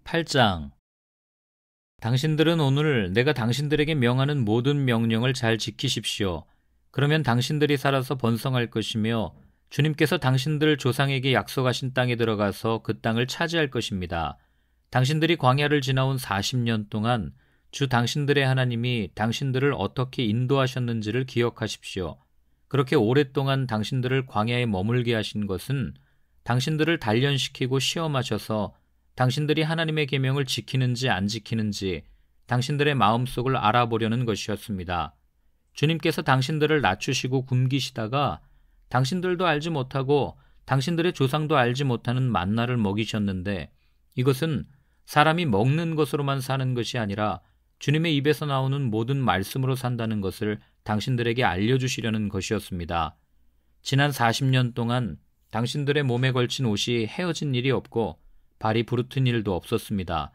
8장. 당신들은 오늘 내가 당신들에게 명하는 모든 명령을 잘 지키십시오. 그러면 당신들이 살아서 번성할 것이며 주님께서 당신들 조상에게 약속하신 땅에 들어가서 그 땅을 차지할 것입니다. 당신들이 광야를 지나온 40년 동안 주 당신들의 하나님이 당신들을 어떻게 인도하셨는지를 기억하십시오. 그렇게 오랫동안 당신들을 광야에 머물게 하신 것은 당신들을 단련시키고 시험하셔서 당신들이 하나님의 계명을 지키는지 안 지키는지 당신들의 마음속을 알아보려는 것이었습니다. 주님께서 당신들을 낮추시고 굶기시다가 당신들도 알지 못하고 당신들의 조상도 알지 못하는 만나를 먹이셨는데, 이것은 사람이 먹는 것으로만 사는 것이 아니라 주님의 입에서 나오는 모든 말씀으로 산다는 것을 당신들에게 알려주시려는 것이었습니다. 지난 40년 동안 당신들의 몸에 걸친 옷이 헤어진 일이 없고 발이 부르튼 일도 없었습니다.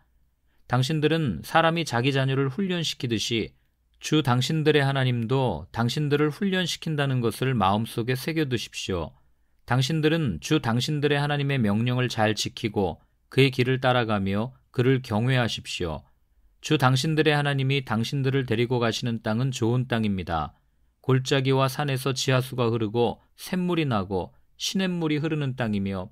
당신들은 사람이 자기 자녀를 훈련시키듯이 주 당신들의 하나님도 당신들을 훈련시킨다는 것을 마음속에 새겨두십시오. 당신들은 주 당신들의 하나님의 명령을 잘 지키고 그의 길을 따라가며 그를 경외하십시오. 주 당신들의 하나님이 당신들을 데리고 가시는 땅은 좋은 땅입니다. 골짜기와 산에서 지하수가 흐르고 샘물이 나고 시냇물이 흐르는 땅이며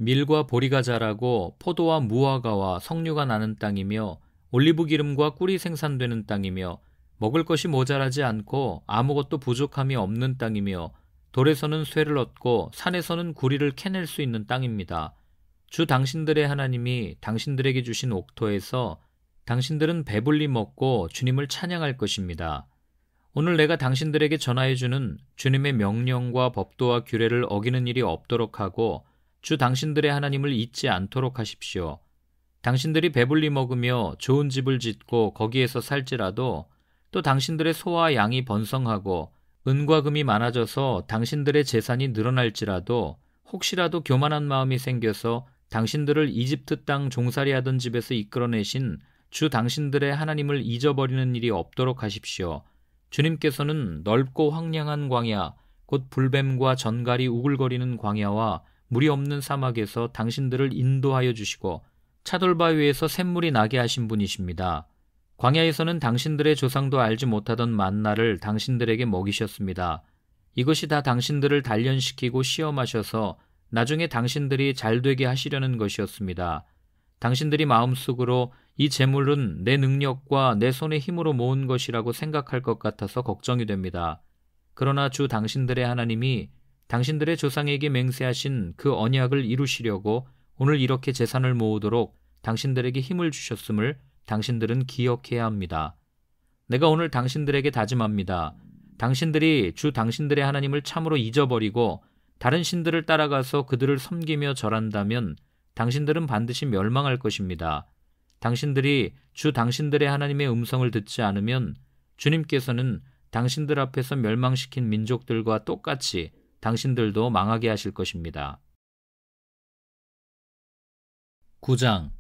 밀과 보리가 자라고 포도와 무화과와 석류가 나는 땅이며 올리브 기름과 꿀이 생산되는 땅이며 먹을 것이 모자라지 않고 아무것도 부족함이 없는 땅이며 돌에서는 쇠를 얻고 산에서는 구리를 캐낼 수 있는 땅입니다. 주 당신들의 하나님이 당신들에게 주신 옥토에서 당신들은 배불리 먹고 주님을 찬양할 것입니다. 오늘 내가 당신들에게 전하여주는 주님의 명령과 법도와 규례를 어기는 일이 없도록 하고 주 당신들의 하나님을 잊지 않도록 하십시오. 당신들이 배불리 먹으며 좋은 집을 짓고 거기에서 살지라도 또 당신들의 소와 양이 번성하고 은과 금이 많아져서 당신들의 재산이 늘어날지라도 혹시라도 교만한 마음이 생겨서 당신들을 이집트 땅 종살이하던 집에서 이끌어내신 주 당신들의 하나님을 잊어버리는 일이 없도록 하십시오. 주님께서는 넓고 황량한 광야, 곧 불뱀과 전갈이 우글거리는 광야와 물이 없는 사막에서 당신들을 인도하여 주시고 차돌바위에서 샘물이 나게 하신 분이십니다. 광야에서는 당신들의 조상도 알지 못하던 만나를 당신들에게 먹이셨습니다. 이것이 다 당신들을 단련시키고 시험하셔서 나중에 당신들이 잘되게 하시려는 것이었습니다. 당신들이 마음속으로 이 재물은 내 능력과 내 손의 힘으로 모은 것이라고 생각할 것 같아서 걱정이 됩니다. 그러나 주 당신들의 하나님이 당신들의 조상에게 맹세하신 그 언약을 이루시려고 오늘 이렇게 재산을 모으도록 당신들에게 힘을 주셨음을 당신들은 기억해야 합니다. 내가 오늘 당신들에게 다짐합니다. 당신들이 주 당신들의 하나님을 참으로 잊어버리고 다른 신들을 따라가서 그들을 섬기며 절한다면 당신들은 반드시 멸망할 것입니다. 당신들이 주 당신들의 하나님의 음성을 듣지 않으면 주님께서는 당신들 앞에서 멸망시킨 민족들과 똑같이 당신들도 망하게 하실 것입니다. 9장.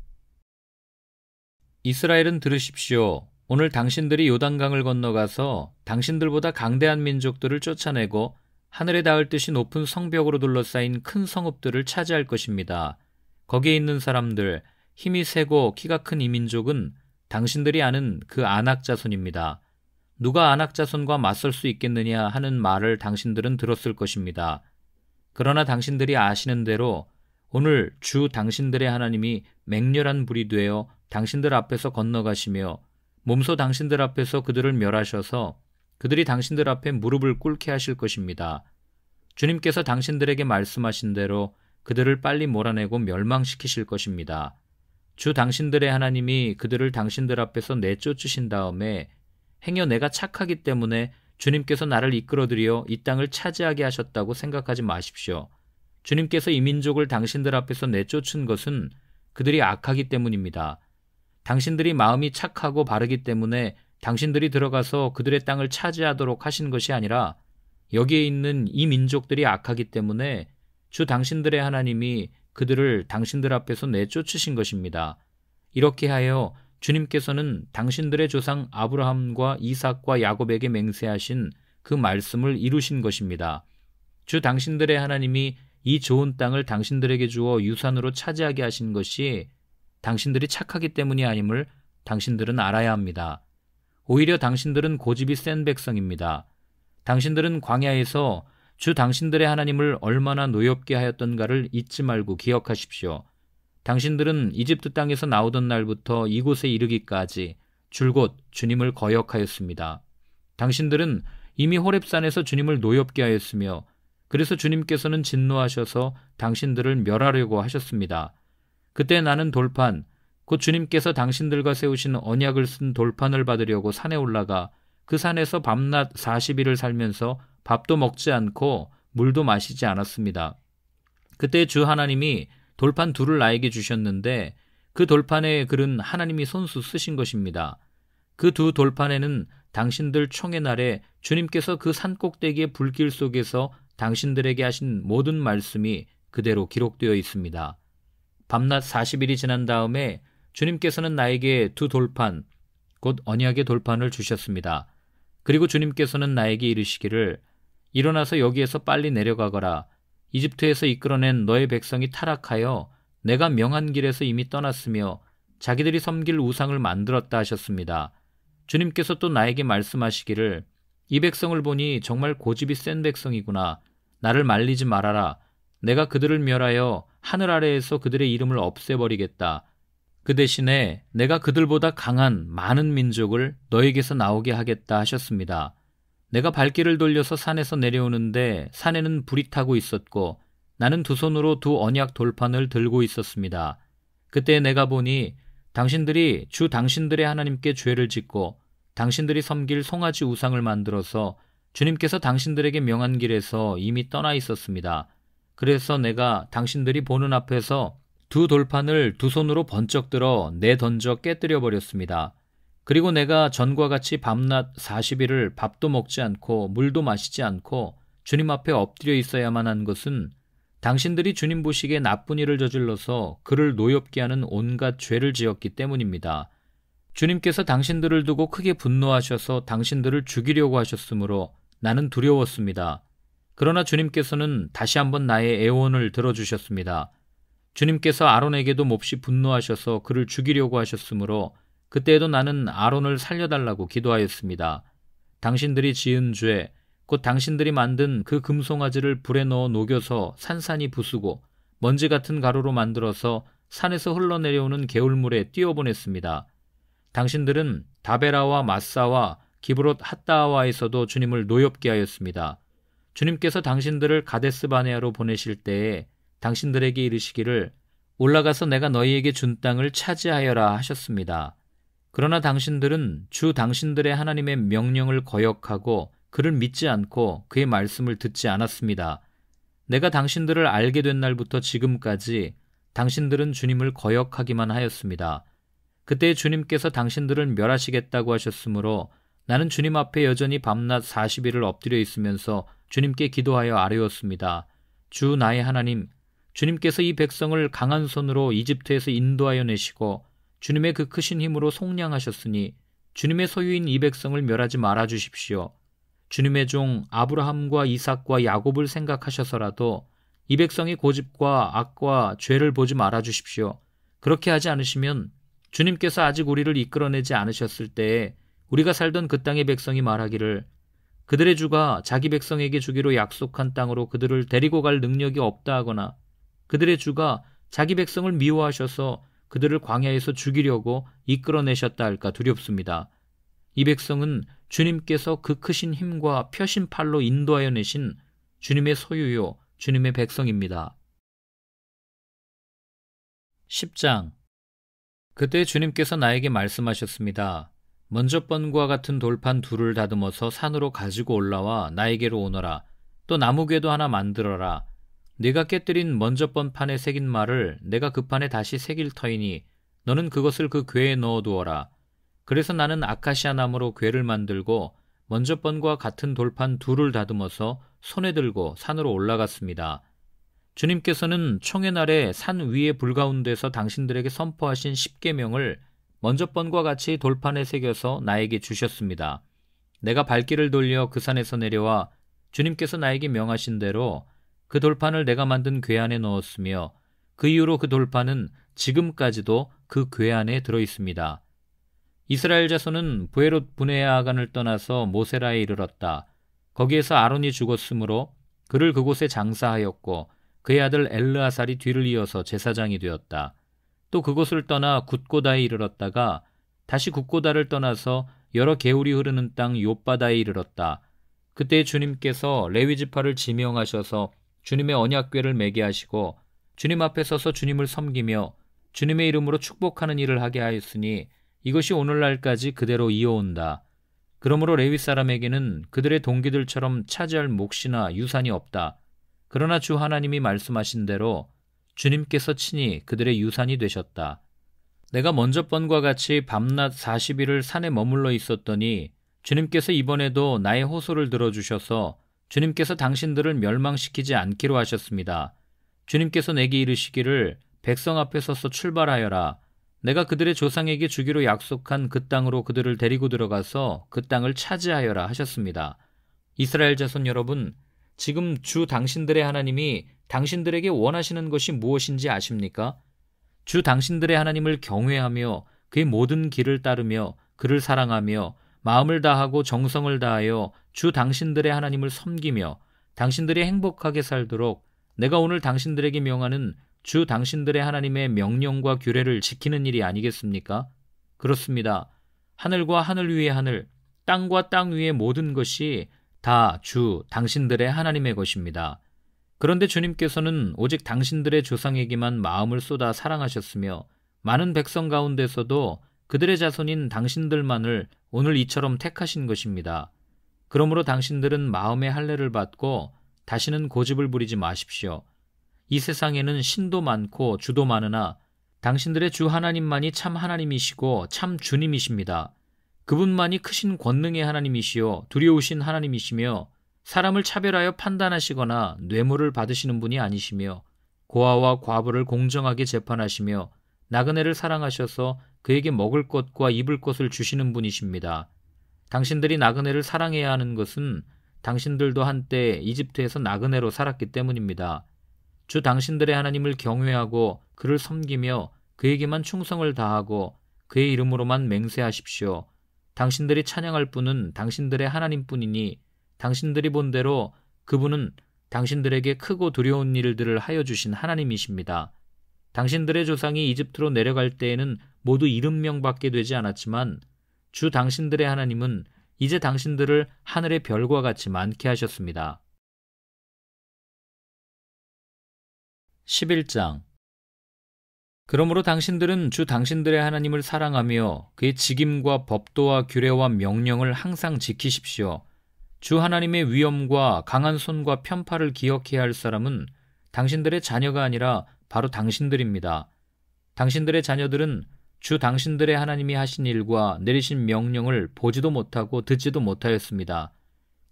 이스라엘은 들으십시오. 오늘 당신들이 요단강을 건너가서 당신들보다 강대한 민족들을 쫓아내고 하늘에 닿을 듯이 높은 성벽으로 둘러싸인 큰 성읍들을 차지할 것입니다. 거기에 있는 사람들, 힘이 세고 키가 큰 이 민족은 당신들이 아는 그 아낙 자손입니다. 누가 아낙 자손과 맞설 수 있겠느냐 하는 말을 당신들은 들었을 것입니다. 그러나 당신들이 아시는 대로 오늘 주 당신들의 하나님이 맹렬한 불이 되어 당신들 앞에서 건너가시며 몸소 당신들 앞에서 그들을 멸하셔서 그들이 당신들 앞에 무릎을 꿇게 하실 것입니다. 주님께서 당신들에게 말씀하신 대로 그들을 빨리 몰아내고 멸망시키실 것입니다. 주 당신들의 하나님이 그들을 당신들 앞에서 내쫓으신 다음에 행여 내가 착하기 때문에 주님께서 나를 이끌어들여 이 땅을 차지하게 하셨다고 생각하지 마십시오. 주님께서 이 민족을 당신들 앞에서 내쫓은 것은 그들이 악하기 때문입니다. 당신들이 마음이 착하고 바르기 때문에 당신들이 들어가서 그들의 땅을 차지하도록 하신 것이 아니라 여기에 있는 이 민족들이 악하기 때문에 주 당신들의 하나님이 그들을 당신들 앞에서 내쫓으신 것입니다. 이렇게 하여 주님께서는 당신들의 조상 아브라함과 이삭과 야곱에게 맹세하신 그 말씀을 이루신 것입니다. 주 당신들의 하나님이 이 좋은 땅을 당신들에게 주어 유산으로 차지하게 하신 것이 당신들이 착하기 때문이 아님을 당신들은 알아야 합니다. 오히려 당신들은 고집이 센 백성입니다. 당신들은 광야에서 주 당신들의 하나님을 얼마나 노엽게 하였던가를 잊지 말고 기억하십시오. 당신들은 이집트 땅에서 나오던 날부터 이곳에 이르기까지 줄곧 주님을 거역하였습니다. 당신들은 이미 호렙산에서 주님을 노엽게 하였으며 그래서 주님께서는 진노하셔서 당신들을 멸하려고 하셨습니다. 그때 나는 돌판, 곧 주님께서 당신들과 세우신 언약을 쓴 돌판을 받으려고 산에 올라가 그 산에서 밤낮 40일을 살면서 밥도 먹지 않고 물도 마시지 않았습니다. 그때 주 하나님이 돌판 둘을 나에게 주셨는데 그 돌판의 글은 하나님이 손수 쓰신 것입니다. 그 두 돌판에는 당신들 총회 날에 주님께서 그 산꼭대기의 불길 속에서 당신들에게 하신 모든 말씀이 그대로 기록되어 있습니다. 밤낮 40일이 지난 다음에 주님께서는 나에게 두 돌판, 곧 언약의 돌판을 주셨습니다. 그리고 주님께서는 나에게 이르시기를 일어나서 여기에서 빨리 내려가거라. 이집트에서 이끌어낸 너의 백성이 타락하여 내가 명한 길에서 이미 떠났으며 자기들이 섬길 우상을 만들었다 하셨습니다. 주님께서 또 나에게 말씀하시기를 이 백성을 보니 정말 고집이 센 백성이구나. 나를 말리지 말아라. 내가 그들을 멸하여 하늘 아래에서 그들의 이름을 없애버리겠다. 그 대신에 내가 그들보다 강한 많은 민족을 너에게서 나오게 하겠다 하셨습니다. 내가 발길을 돌려서 산에서 내려오는데 산에는 불이 타고 있었고 나는 두 손으로 두 언약 돌판을 들고 있었습니다. 그때 내가 보니 당신들이 주 당신들의 하나님께 죄를 짓고 당신들이 섬길 송아지 우상을 만들어서 주님께서 당신들에게 명한 길에서 이미 떠나 있었습니다. 그래서 내가 당신들이 보는 앞에서 두 돌판을 두 손으로 번쩍 들어 내던져 깨뜨려 버렸습니다. 그리고 내가 전과 같이 밤낮 40일을 밥도 먹지 않고 물도 마시지 않고 주님 앞에 엎드려 있어야만 한 것은 당신들이 주님 보시기에 나쁜 일을 저질러서 그를 노엽게 하는 온갖 죄를 지었기 때문입니다. 주님께서 당신들을 두고 크게 분노하셔서 당신들을 죽이려고 하셨으므로 나는 두려웠습니다. 그러나 주님께서는 다시 한번 나의 애원을 들어주셨습니다. 주님께서 아론에게도 몹시 분노하셔서 그를 죽이려고 하셨으므로 그때에도 나는 아론을 살려달라고 기도하였습니다. 당신들이 지은 죄, 곧 당신들이 만든 그 금송아지를 불에 넣어 녹여서 산산이 부수고 먼지 같은 가루로 만들어서 산에서 흘러내려오는 개울물에 띄워보냈습니다. 당신들은 다베라와 마사와 기브롯 핫다와에서도 주님을 노엽게 하였습니다. 주님께서 당신들을 가데스 바네아로 보내실 때에 당신들에게 이르시기를 올라가서 내가 너희에게 준 땅을 차지하여라 하셨습니다. 그러나 당신들은 주 당신들의 하나님의 명령을 거역하고 그를 믿지 않고 그의 말씀을 듣지 않았습니다. 내가 당신들을 알게 된 날부터 지금까지 당신들은 주님을 거역하기만 하였습니다. 그때 주님께서 당신들을 멸하시겠다고 하셨으므로 나는 주님 앞에 여전히 밤낮 40일을 엎드려 있으면서 주님께 기도하여 아뢰었습니다. 주 나의 하나님, 주님께서 이 백성을 강한 손으로 이집트에서 인도하여 내시고 주님의 그 크신 힘으로 속량하셨으니 주님의 소유인 이 백성을 멸하지 말아 주십시오. 주님의 종 아브라함과 이삭과 야곱을 생각하셔서라도 이 백성의 고집과 악과 죄를 보지 말아 주십시오. 그렇게 하지 않으시면 주님께서 아직 우리를 이끌어내지 않으셨을 때에 우리가 살던 그 땅의 백성이 말하기를 그들의 주가 자기 백성에게 주기로 약속한 땅으로 그들을 데리고 갈 능력이 없다 하거나 그들의 주가 자기 백성을 미워하셔서 그들을 광야에서 죽이려고 이끌어내셨다 할까 두렵습니다. 이 백성은 주님께서 그 크신 힘과 펴신 팔로 인도하여 내신 주님의 소유요 주님의 백성입니다. 10장. 그때 주님께서 나에게 말씀하셨습니다. 먼저 번과 같은 돌판 둘을 다듬어서 산으로 가지고 올라와 나에게로 오너라. 또 나무궤도 하나 만들어라. 네가 깨뜨린 먼저 번 판에 새긴 말을 내가 그 판에 다시 새길 터이니 너는 그것을 그 궤에 넣어두어라. 그래서 나는 아카시아 나무로 궤를 만들고 먼저 번과 같은 돌판 둘을 다듬어서 손에 들고 산으로 올라갔습니다. 주님께서는 총회 날에 산 위의 불 가운데서 당신들에게 선포하신 십계명을 먼저 번과 같이 돌판에 새겨서 나에게 주셨습니다. 내가 발길을 돌려 그 산에서 내려와 주님께서 나에게 명하신 대로 그 돌판을 내가 만든 궤 안에 넣었으며 그 이후로 그 돌판은 지금까지도 그 궤 안에 들어 있습니다. 이스라엘 자손은 브에롯 브네야간을 떠나서 모세라에 이르렀다. 거기에서 아론이 죽었으므로 그를 그곳에 장사하였고 그의 아들 엘르아살이 뒤를 이어서 제사장이 되었다. 또 그곳을 떠나 굿고다에 이르렀다가 다시 굿고다를 떠나서 여러 개울이 흐르는 땅 욥바다에 이르렀다. 그때 주님께서 레위 지파를 지명하셔서 주님의 언약궤를 매게 하시고 주님 앞에 서서 주님을 섬기며 주님의 이름으로 축복하는 일을 하게 하였으니 이것이 오늘날까지 그대로 이어온다. 그러므로 레위 사람에게는 그들의 동기들처럼 차지할 몫이나 유산이 없다. 그러나 주 하나님이 말씀하신 대로 주님께서 친히 그들의 유산이 되셨다. 내가 먼저 번과 같이 밤낮 40일을 산에 머물러 있었더니 주님께서 이번에도 나의 호소를 들어주셔서 주님께서 당신들을 멸망시키지 않기로 하셨습니다. 주님께서 내게 이르시기를 백성 앞에 서서 출발하여라. 내가 그들의 조상에게 주기로 약속한 그 땅으로 그들을 데리고 들어가서 그 땅을 차지하여라 하셨습니다. 이스라엘 자손 여러분, 지금 주 당신들의 하나님이 당신들에게 원하시는 것이 무엇인지 아십니까? 주 당신들의 하나님을 경외하며 그의 모든 길을 따르며 그를 사랑하며 마음을 다하고 정성을 다하여 주 당신들의 하나님을 섬기며 당신들이 행복하게 살도록 내가 오늘 당신들에게 명하는 주 당신들의 하나님의 명령과 규례를 지키는 일이 아니겠습니까? 그렇습니다. 하늘과 하늘 위의 하늘, 땅과 땅 위의 모든 것이 다 주 당신들의 하나님의 것입니다. 그런데 주님께서는 오직 당신들의 조상에게만 마음을 쏟아 사랑하셨으며 많은 백성 가운데서도 그들의 자손인 당신들만을 오늘 이처럼 택하신 것입니다. 그러므로 당신들은 마음의 할례를 받고 다시는 고집을 부리지 마십시오. 이 세상에는 신도 많고 주도 많으나 당신들의 주 하나님만이 참 하나님이시고 참 주님이십니다. 그분만이 크신 권능의 하나님이시요 두려우신 하나님이시며 사람을 차별하여 판단하시거나 뇌물을 받으시는 분이 아니시며 고아와 과부를 공정하게 재판하시며 나그네를 사랑하셔서 그에게 먹을 것과 입을 것을 주시는 분이십니다. 당신들이 나그네를 사랑해야 하는 것은 당신들도 한때 이집트에서 나그네로 살았기 때문입니다. 주 당신들의 하나님을 경외하고 그를 섬기며 그에게만 충성을 다하고 그의 이름으로만 맹세하십시오. 당신들이 찬양할 분은 당신들의 하나님뿐이니 당신들이 본 대로 그분은 당신들에게 크고 두려운 일들을 하여 주신 하나님이십니다. 당신들의 조상이 이집트로 내려갈 때에는 모두 70명밖에 되지 않았지만 주 당신들의 하나님은 이제 당신들을 하늘의 별과 같이 많게 하셨습니다. 11장. 그러므로 당신들은 주 당신들의 하나님을 사랑하며 그의 직임과 법도와 규례와 명령을 항상 지키십시오. 주 하나님의 위엄과 강한 손과 편팔을 기억해야 할 사람은 당신들의 자녀가 아니라 바로 당신들입니다. 당신들의 자녀들은 주 당신들의 하나님이 하신 일과 내리신 명령을 보지도 못하고 듣지도 못하였습니다.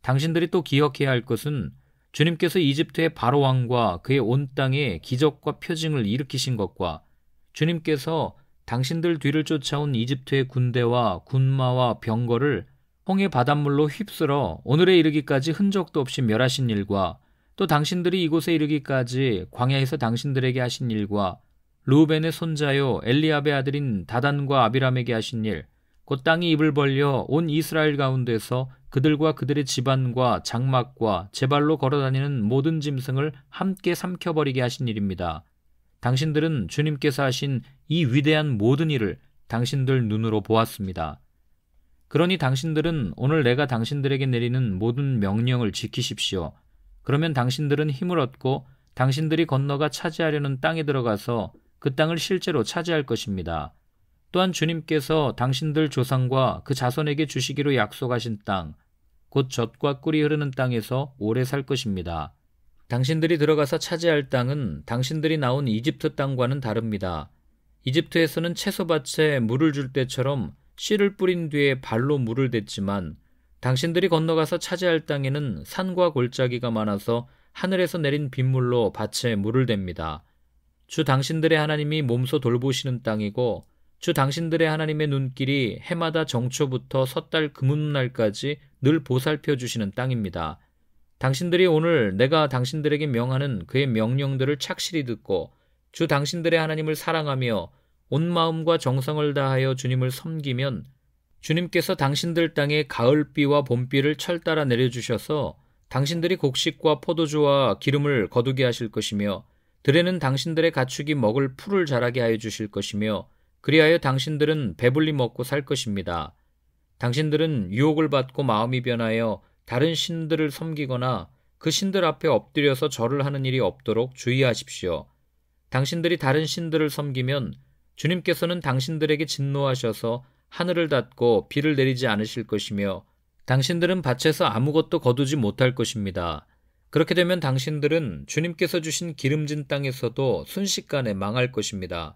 당신들이 또 기억해야 할 것은 주님께서 이집트의 바로 왕과 그의 온 땅에 기적과 표징을 일으키신 것과 주님께서 당신들 뒤를 쫓아온 이집트의 군대와 군마와 병거를 홍해 바닷물로 휩쓸어 오늘에 이르기까지 흔적도 없이 멸하신 일과 또 당신들이 이곳에 이르기까지 광야에서 당신들에게 하신 일과 르우벤의 손자요 엘리압의 아들인 다단과 아비람에게 하신 일, 곧 땅이 입을 벌려 온 이스라엘 가운데서 그들과 그들의 집안과 장막과 제발로 걸어다니는 모든 짐승을 함께 삼켜버리게 하신 일입니다. 당신들은 주님께서 하신 이 위대한 모든 일을 당신들 눈으로 보았습니다. 그러니 당신들은 오늘 내가 당신들에게 내리는 모든 명령을 지키십시오. 그러면 당신들은 힘을 얻고 당신들이 건너가 차지하려는 땅에 들어가서 그 땅을 실제로 차지할 것입니다. 또한 주님께서 당신들 조상과 그 자손에게 주시기로 약속하신 땅, 곧 젖과 꿀이 흐르는 땅에서 오래 살 것입니다. 당신들이 들어가서 차지할 땅은 당신들이 나온 이집트 땅과는 다릅니다. 이집트에서는 채소밭에 물을 줄 때처럼 씨를 뿌린 뒤에 발로 물을 댔지만 당신들이 건너가서 차지할 땅에는 산과 골짜기가 많아서 하늘에서 내린 빗물로 밭에 물을 댑니다. 주 당신들의 하나님이 몸소 돌보시는 땅이고 주 당신들의 하나님의 눈길이 해마다 정초부터 섣달 금음날까지 늘 보살펴 주시는 땅입니다. 당신들이 오늘 내가 당신들에게 명하는 그의 명령들을 착실히 듣고 주 당신들의 하나님을 사랑하며 온 마음과 정성을 다하여 주님을 섬기면 주님께서 당신들 땅에 가을비와 봄비를 철따라 내려주셔서 당신들이 곡식과 포도주와 기름을 거두게 하실 것이며 들에는 당신들의 가축이 먹을 풀을 자라게 하여 주실 것이며 그리하여 당신들은 배불리 먹고 살 것입니다. 당신들은 유혹을 받고 마음이 변하여 다른 신들을 섬기거나 그 신들 앞에 엎드려서 절을 하는 일이 없도록 주의하십시오. 당신들이 다른 신들을 섬기면 주님께서는 당신들에게 진노하셔서 하늘을 닫고 비를 내리지 않으실 것이며 당신들은 밭에서 아무것도 거두지 못할 것입니다. 그렇게 되면 당신들은 주님께서 주신 기름진 땅에서도 순식간에 망할 것입니다.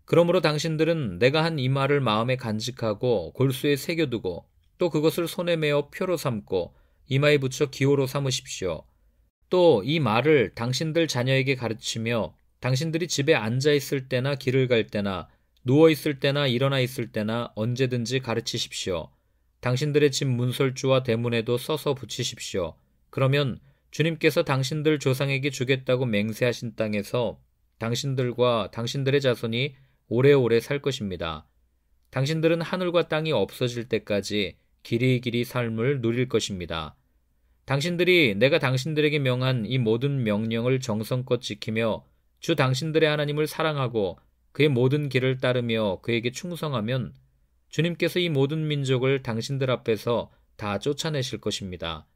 그러므로 당신들은 내가 한 이 말을 마음에 간직하고 골수에 새겨두고 또 그것을 손에 메어 표로 삼고 이마에 붙여 기호로 삼으십시오. 또 이 말을 당신들 자녀에게 가르치며 당신들이 집에 앉아 있을 때나 길을 갈 때나 누워 있을 때나 일어나 있을 때나 언제든지 가르치십시오. 당신들의 집 문설주와 대문에도 써서 붙이십시오. 그러면 주님께서 당신들 조상에게 주겠다고 맹세하신 땅에서 당신들과 당신들의 자손이 오래오래 살 것입니다. 당신들은 하늘과 땅이 없어질 때까지 길이길이 삶을 누릴 것입니다. 당신들이 내가 당신들에게 명한 이 모든 명령을 정성껏 지키며 주 당신들의 하나님을 사랑하고 그의 모든 길을 따르며 그에게 충성하면 주님께서 이 모든 민족을 당신들 앞에서 다 쫓아내실 것입니다.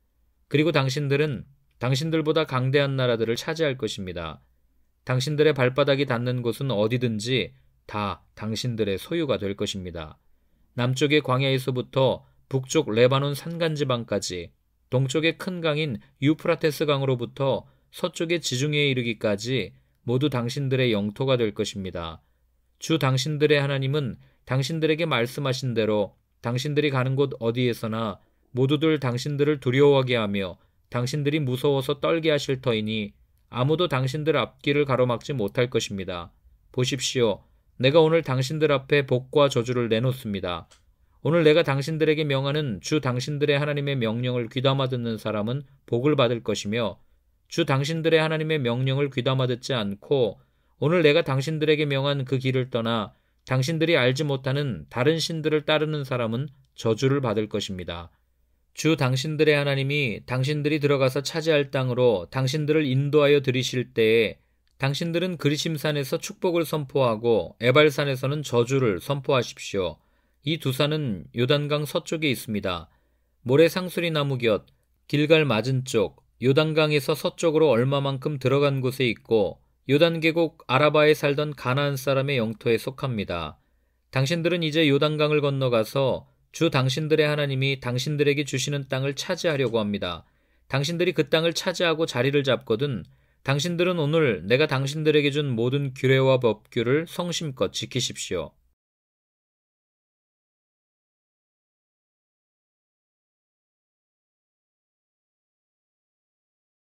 그리고 당신들은 당신들보다 강대한 나라들을 차지할 것입니다. 당신들의 발바닥이 닿는 곳은 어디든지 다 당신들의 소유가 될 것입니다. 남쪽의 광야에서부터 북쪽 레바논 산간지방까지 동쪽의 큰 강인 유프라테스 강으로부터 서쪽의 지중해에 이르기까지 모두 당신들의 영토가 될 것입니다. 주 당신들의 하나님은 당신들에게 말씀하신 대로 당신들이 가는 곳 어디에서나 모두들 당신들을 두려워하게 하며 당신들이 무서워서 떨게 하실 터이니 아무도 당신들 앞길을 가로막지 못할 것입니다. 보십시오. 내가 오늘 당신들 앞에 복과 저주를 내놓습니다. 오늘 내가 당신들에게 명하는 주 당신들의 하나님의 명령을 귀담아 듣는 사람은 복을 받을 것이며 주 당신들의 하나님의 명령을 귀담아 듣지 않고 오늘 내가 당신들에게 명한 그 길을 떠나 당신들이 알지 못하는 다른 신들을 따르는 사람은 저주를 받을 것입니다. 주 당신들의 하나님이 당신들이 들어가서 차지할 땅으로 당신들을 인도하여 들이실 때에 당신들은 그리심산에서 축복을 선포하고 에발산에서는 저주를 선포하십시오. 이 두 산은 요단강 서쪽에 있습니다. 모래 상수리 나무 곁 길갈 맞은쪽 요단강에서 서쪽으로 얼마만큼 들어간 곳에 있고 요단 계곡 아라바에 살던 가나안 사람의 영토에 속합니다. 당신들은 이제 요단강을 건너가서 주 당신들의 하나님이 당신들에게 주시는 땅을 차지하려고 합니다. 당신들이 그 땅을 차지하고 자리를 잡거든 당신들은 오늘 내가 당신들에게 준 모든 규례와 법규를 성심껏 지키십시오.